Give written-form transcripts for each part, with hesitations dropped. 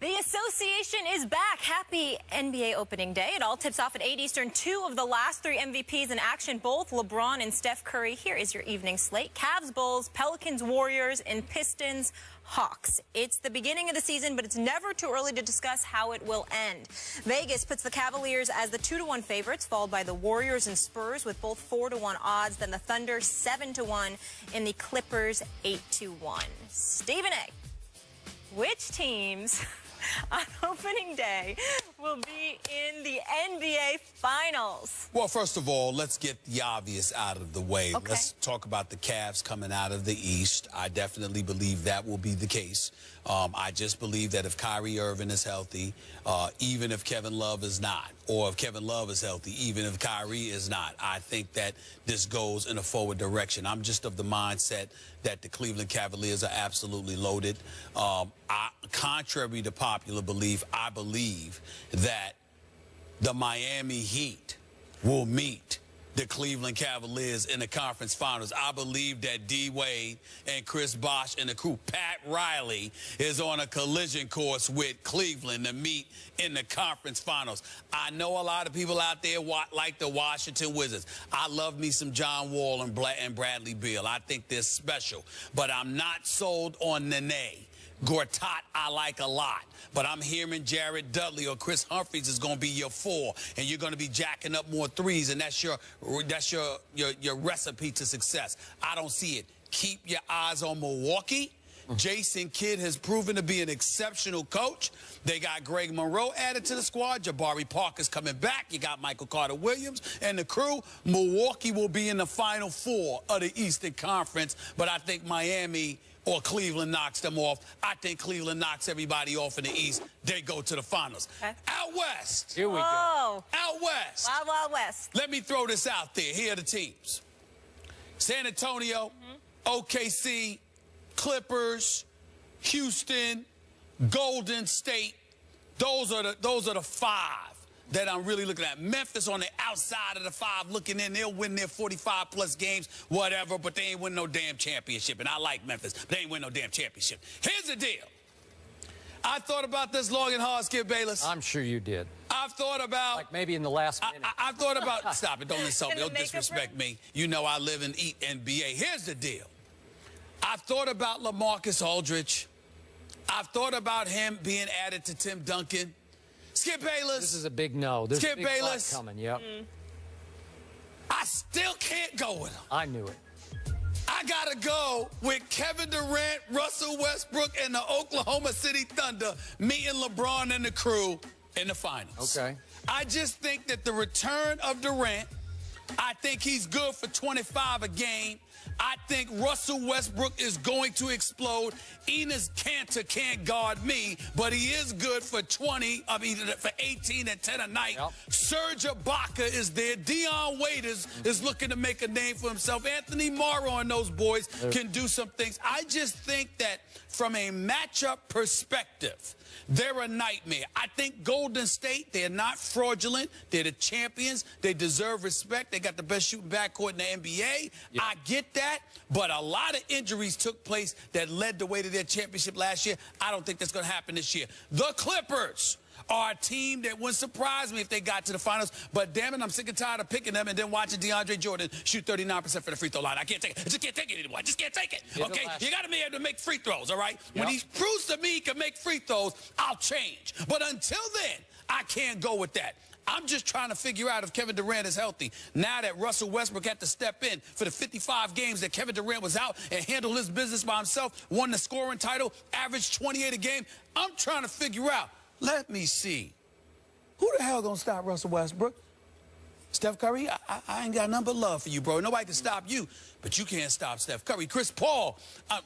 The association is back. Happy NBA opening day. It all tips off at 8 Eastern. Two of the last three MVPs in action, both LeBron and Steph Curry. Here is your evening slate. Cavs, Bulls, Pelicans, Warriors, and Pistons, Hawks. It's the beginning of the season, but it's never too early to discuss how it will end. Vegas puts the Cavaliers as the 2-1 favorites, followed by the Warriors and Spurs with both 4-1 odds. Then the Thunder 7-1 and the Clippers 8-1. Stephen A., which teams on opening day will be in the NBA Finals? Well, first of all, let's get the obvious out of the way. Okay. Let's talk about the Cavs coming out of the East. I definitely believe that will be the case. I just believe that if Kyrie Irving is healthy, even if Kevin Love is not, or if Kevin Love is healthy, even if Kyrie is not, I think that this goes in a forward direction. I'm just of the mindset that the Cleveland Cavaliers are absolutely loaded. Contrary to popular belief, I believe that the Miami Heat will meet the Cleveland Cavaliers in the conference finals. I believe that D. Wade and Chris Bosh and the crew, Pat Riley, is on a collision course with Cleveland to meet in the conference finals. I know a lot of people out there like the Washington Wizards. I love me some John Wall and Bradley Beal. I think they're special, but I'm not sold on Nene. Gortat I like a lot, but I'm hearing Jared Dudley or Chris Humphries is going to be your 4, and you're going to be jacking up more threes, and that's your recipe to success. I don't see it. Keep your eyes on Milwaukee. Jason Kidd has proven to be an exceptional coach. They got Greg Monroe added to the squad. Jabari Parker's coming back. You got Michael Carter-Williams and the crew. Milwaukee will be in the Final Four of the Eastern Conference, but I think Miami or Cleveland knocks them off. I think Cleveland knocks everybody off in the East. They go to the finals. Okay. Out West. Here we go. Out West. Wild, Wild West. Let me throw this out there. Here are the teams. San Antonio, OKC, Clippers, Houston, Golden State. Those are the 5 that I'm really looking at. Memphis on the outside of the 5 looking in. They'll win their 45-plus games, whatever, but they ain't win no damn championship. And I like Memphis, but they ain't win no damn championship. Here's the deal. I thought about this long and hard, Skip Bayless. I'm sure you did. I've thought about... Like maybe in the last minute. I thought about... Stop it. Don't insult me. Don't disrespect me. You know I live and eat NBA. Here's the deal. I've thought about LaMarcus Aldridge. I've thought about him being added to Tim Duncan. Skip Bayless. This is a big no. There's Skip a big Bayless coming. Yep. I still can't go with him. I knew it. I gotta go with Kevin Durant, Russell Westbrook, and the Oklahoma City Thunder meeting LeBron and the crew in the finals. Okay. I just think that the return of Durant, I think he's good for 25 a game. I think Russell Westbrook is going to explode. Enes Kanter can't guard me, but he is good for 20, for 18 and 10 a night. Yep. Serge Ibaka is there. Dion Waiters is looking to make a name for himself. Anthony Morrow and those boys can do some things. I just think that from a matchup perspective, they're a nightmare. I think Golden State, they're not fraudulent. They're the champions. They deserve respect. They got the best shooting backcourt in the NBA. Yep. I get that, but a lot of injuries took place that led the way to their championship last year. I don't think that's going to happen this year. The Clippers are a team that wouldn't surprise me if they got to the finals, but damn it, I'm sick and tired of picking them and then watching DeAndre Jordan shoot 39% for the free throw line. I can't take it. I just can't take it anymore. I just can't take it. Okay? You got to be able to make free throws, all right? Yep. When he proves to me he can make free throws, I'll change. But until then, I can't go with that. I'm just trying to figure out if Kevin Durant is healthy. Now that Russell Westbrook had to step in for the 55 games that Kevin Durant was out and handle his business by himself, won the scoring title, averaged 28 a game, I'm trying to figure out, let me see. Who the hell gonna stop Russell Westbrook? Steph Curry? I ain't got nothing but love for you, bro. Nobody can stop you, but you can't stop Steph Curry. Chris Paul,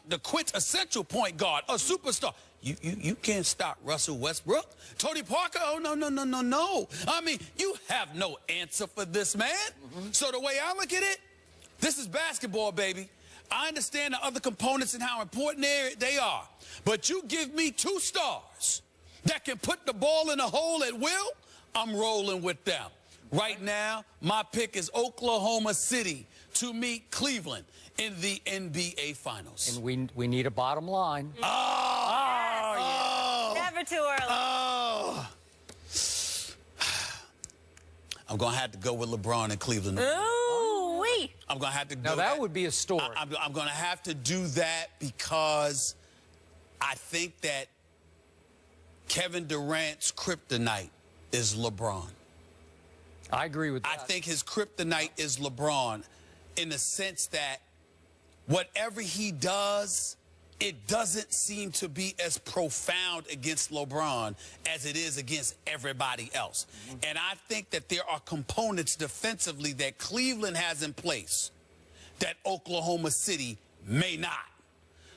the quintessential point guard, a superstar. You can't stop Russell Westbrook. Tony Parker, oh, no. I mean, you have no answer for this man. So the way I look at it, this is basketball, baby. I understand the other components and how important they are, but you give me 2 stars that can put the ball in a hole at will, I'm rolling with them. Right now, my pick is Oklahoma City to meet Cleveland in the NBA Finals. And we need a bottom line. Oh, Never never too early. Oh. I'm going to have to go with LeBron in Cleveland. Ooh-wee. I'm going to have to go. Now, that would be a story. I'm going to have to do that because I think that Kevin Durant's kryptonite is LeBron. I agree with that. I think his kryptonite is LeBron in the sense that whatever he does, it doesn't seem to be as profound against LeBron as it is against everybody else. And I think that there are components defensively that Cleveland has in place that Oklahoma City may not.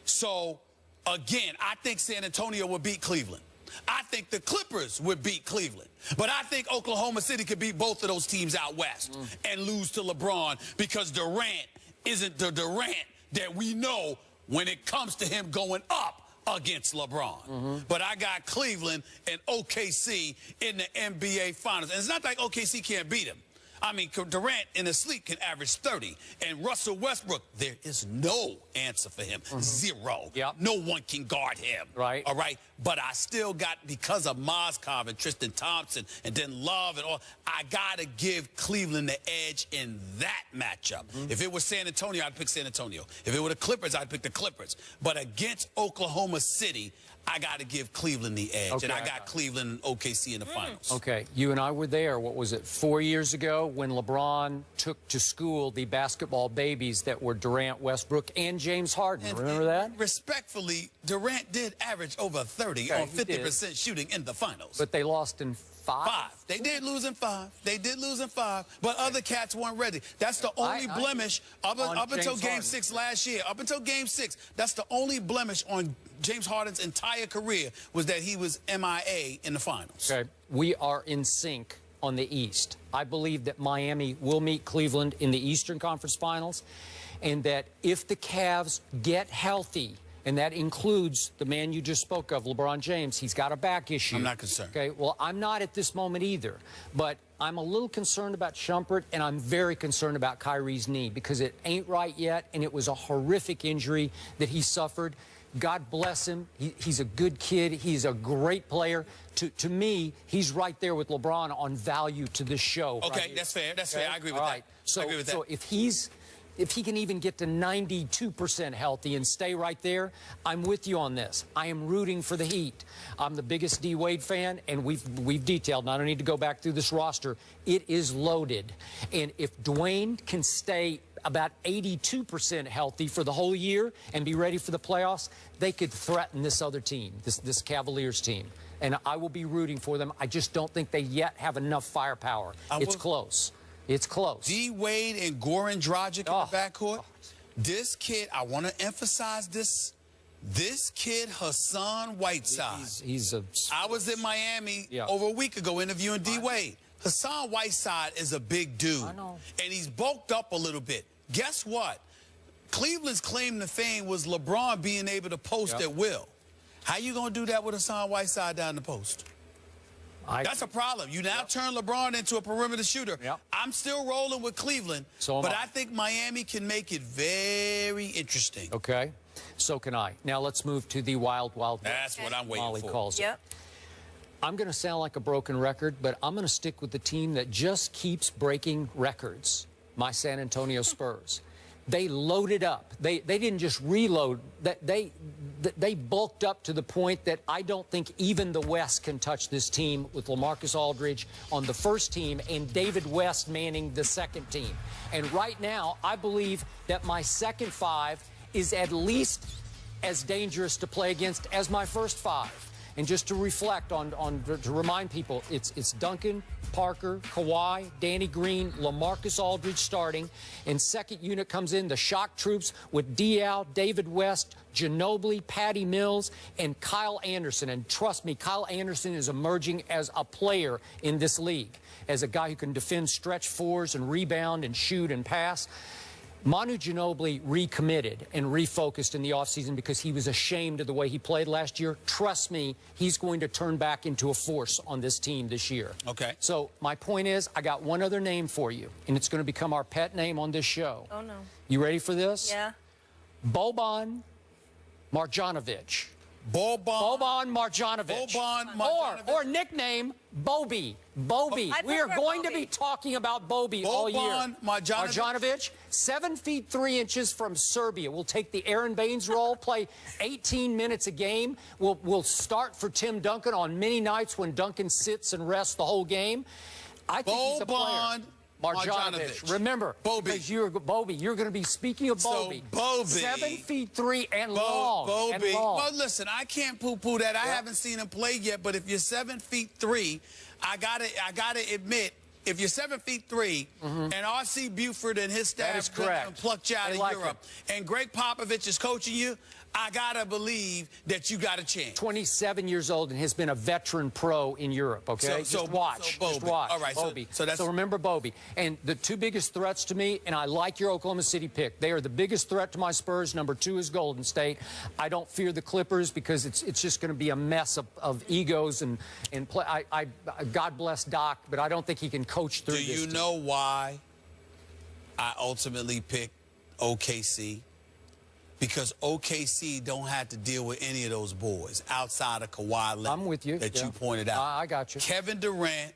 So, again, I think San Antonio will beat Cleveland. I think the Clippers would beat Cleveland. But I think Oklahoma City could beat both of those teams out west and lose to LeBron because Durant isn't the Durant that we know when it comes to him going up against LeBron. But I got Cleveland and OKC in the NBA Finals. And it's not like OKC can't beat him. I mean, Durant in his sleep can average 30. And Russell Westbrook, there is no answer for him. Zero. Yep. No one can guard him. Right. All right. But I still got, because of Mozgov and Tristan Thompson and then Love and all, I got to give Cleveland the edge in that matchup. If it was San Antonio, I'd pick San Antonio. If it were the Clippers, I'd pick the Clippers. But against Oklahoma City, I got to give Cleveland the edge. Okay. And I got Cleveland and OKC in the finals. Okay, you and I were there, what was it, 4 years ago when LeBron took to school the basketball babies that were Durant, Westbrook, and James Harden. Remember that? Respectfully, Durant did average over 30 on 50% shooting in the finals. But they lost in five. They did lose in 5. They did lose in 5. But other cats weren't ready. That's the only blemish up until Game 6 last year. Up until Game 6, that's the only blemish on James Harden's entire career was that he was MIA in the finals. Okay, we are in sync on the East. I believe that Miami will meet Cleveland in the Eastern Conference Finals, and that if the Cavs get healthy, and that includes the man you just spoke of, LeBron James, he's got a back issue. I'm not concerned. Okay, well, I'm not at this moment either, but I'm a little concerned about Shumpert, and I'm very concerned about Kyrie's knee because it ain't right yet, and it was a horrific injury that he suffered. God bless him. He's a good kid. He's a great player. To me, he's right there with LeBron on value to this show. Okay, right that's fair. That's fair. I agree with All that. right. So, I agree with that. So if he can even get to 92% healthy and stay right there, I'm with you on this. I am rooting for the Heat. I'm the biggest D. Wade fan, and we've detailed, and I don't need to go back through this roster. It is loaded. And if Dwayne can stay about 82% healthy for the whole year and be ready for the playoffs, they could threaten this other team, this Cavaliers team. And I will be rooting for them. I just don't think they yet have enough firepower. It's close. It's close. D. Wade and Goran Dragic in the backcourt. This kid, I want to emphasize this. This kid, Hassan Whiteside. I was in Miami over a week ago interviewing D. Wade. Hassan Whiteside is a big dude. I know. And he's bulked up a little bit. Guess what? Cleveland's claim to fame was LeBron being able to post at will. How you going to do that with Hassan Whiteside down the post? That's a problem. You now turn LeBron into a perimeter shooter. I'm still rolling with Cleveland, but I think Miami can make it very interesting. Okay, so can I. Now let's move to the wild, wild. That's what I'm waiting for. Calls it. I'm going to sound like a broken record, but I'm going to stick with the team that just keeps breaking records, my San Antonio Spurs. They loaded up. They didn't just reload. They bulked up to the point that I don't think even the West can touch this team with LaMarcus Aldridge on the first team and David West manning the second team. And right now, I believe that my second five is at least as dangerous to play against as my first five. And just to reflect to remind people, it's Duncan, Parker, Kawhi, Danny Green, LaMarcus Aldridge starting. And second unit comes in the shock troops with Diaw, David West, Ginobili, Patty Mills, and Kyle Anderson. And trust me, Kyle Anderson is emerging as a player in this league, as a guy who can defend stretch fours and rebound and shoot and pass. Manu Ginobili recommitted and refocused in the offseason because he was ashamed of the way he played last year. Trust me, he's going to turn back into a force on this team this year. Okay. So my point is, I got one other name for you, and it's going to become our pet name on this show. Oh, no. You ready for this? Yeah. Boban Marjanovic. Boban Marjanovic. Boban Marjanovic. Or nickname Bobby. Bobby. We are going to be talking about Bobby all year. Boban Marjanovic, 7 feet 3 inches from Serbia. Will take the Aaron Baines role, play 18 minutes a game. Will start for Tim Duncan on many nights when Duncan sits and rests the whole game. I think he's a player. Marjanovic. Remember, because you're Bobby. You're going to be speaking of Bobby. So Bobby, 7 feet 3 and long. Bobby. Well, listen, I can't poo-poo that. I haven't seen him play yet. But if you're 7 feet 3, I gotta admit, if you're 7 feet 3, and R.C. Buford and his staff plucked you out of Europe, and Greg Popovich is coaching you, I gotta believe that you got a chance. 27 years old and has been a veteran pro in Europe, okay? Just watch. Just watch. All right, Bobby. so remember Bobby. And the two biggest threats to me, and I like your Oklahoma City pick. They are the biggest threat to my Spurs. Number 2 is Golden State. I don't fear the Clippers because it's just going to be a mess of egos and play. God bless Doc, but I don't think he can coach through this. Do you know why I ultimately picked OKC? Because OKC don't have to deal with any of those boys outside of Kawhi Leonard. I'm with you. That you pointed out. I got you. Kevin Durant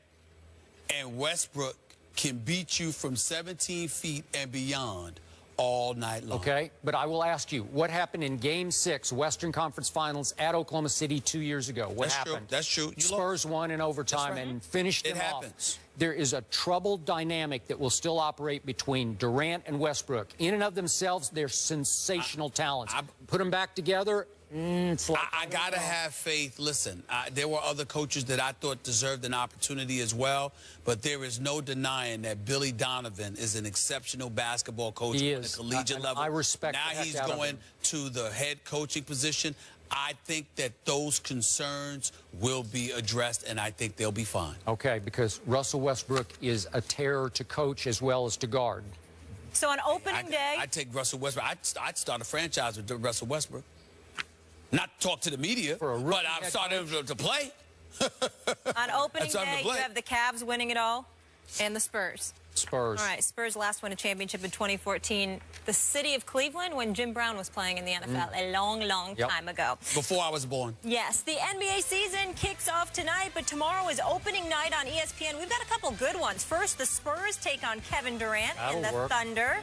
and Westbrook can beat you from 17 feet and beyond all night long. Okay, but I will ask you, what happened in Game 6, Western Conference Finals at Oklahoma City 2 years ago? What happened? That's true. Spurs won in overtime and finished them off. There is a troubled dynamic that will still operate between Durant and Westbrook. In and of themselves, they're sensational talents. Put them back together. I got to have faith. Listen, there were other coaches that I thought deserved an opportunity as well, but there is no denying that Billy Donovan is an exceptional basketball coach at the collegiate level. I respect that. Now he's going to the head coaching position. I think that those concerns will be addressed, and I think they'll be fine. Okay, because Russell Westbrook is a terror to coach as well as to guard. So on opening day... I'd take Russell Westbrook. I'd start a franchise with Russell Westbrook. Not talk to the media, but I've started to play. On opening day, you have the Cavs winning it all and the Spurs. Spurs. All right, Spurs last won a championship in 2014. The city of Cleveland when Jim Brown was playing in the NFL a long, long time ago. Before I was born. Yes, the NBA season kicks off tonight, but tomorrow is opening night on ESPN. We've got a couple good ones. First, the Spurs take on Kevin Durant and the Thunder.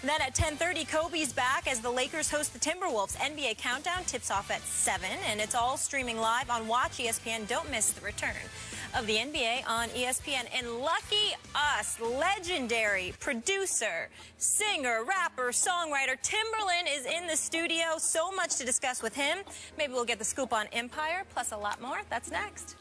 Then at 10:30, Kobe's back as the Lakers host the Timberwolves. NBA Countdown tips off at 7, and it's all streaming live on Watch ESPN. Don't miss the return of the NBA on ESPN. And lucky us, legendary producer, singer, rapper, songwriter Timberland is in the studio. So much to discuss with him. Maybe we'll get the scoop on Empire, plus a lot more. That's next.